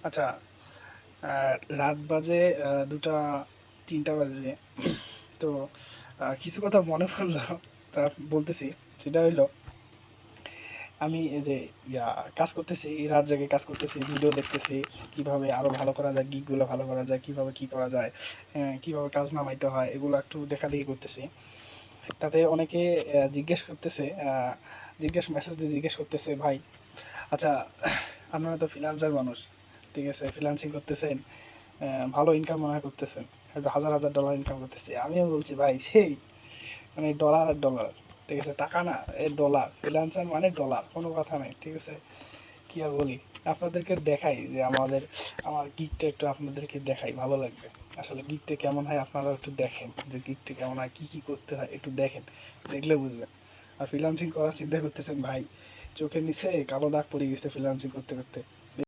আচ্ছা, রাত বাজে ২টা ৩টা বাজে। তো কিছু কথা মনে পড়লো, তা বলতেছি। সেটা হইলো, আমি এই যে ইয়া কাজ করতেছি, রাত জেগে কাজ করতেছি, ভিডিও দেখতেছি, কিভাবে আরো ভালো করা যায়, গিগগুলো ভালো করা যায়, কিভাবে কি করা যায়, কিভাবে কাজ নামাইতে হয়, এগুলো একটু দেখাদেখি করতেছি। তাতে অনেকে জিজ্ঞেস করতেছে, মেসেজ দিয়ে জিজ্ঞেস করতেছে, ভাই আচ্ছা, আপনারা তো ফ্রিল্যান্সার মানুষ, ঠিক আছে, ফ্রিল্যান্সিং করতেছেন, ভালো ইনকাম মনে হয় করতেছেন, হয়তো হাজার হাজার ডলার ইনকাম করতেছে। আমিও বলছি ভাই সেই, মানে ডলার আর ডলার, ঠিক আছে, টাকা না, এ ডলার, ফ্রিল্যান্সার মানে ডলার, কোনো কথা নেই, ঠিক আছে। কি আর বলি, আপনাদেরকে দেখাই যে আমার গিগটা একটু আপনাদেরকে দেখাই, ভালো লাগবে। আসলে গিগটা কেমন হয় আপনারা একটু দেখেন, যে গিগটা কেমন হয়, কি কি করতে হয় একটু দেখেন, দেখলে বুঝবেন। আর ফ্রিল্যান্সিং করার চিন্তা করতেছেন ভাই, চোখের নিচে কালো দাগ পড়ে গেছে ফ্রিল্যান্সিং করতে করতে।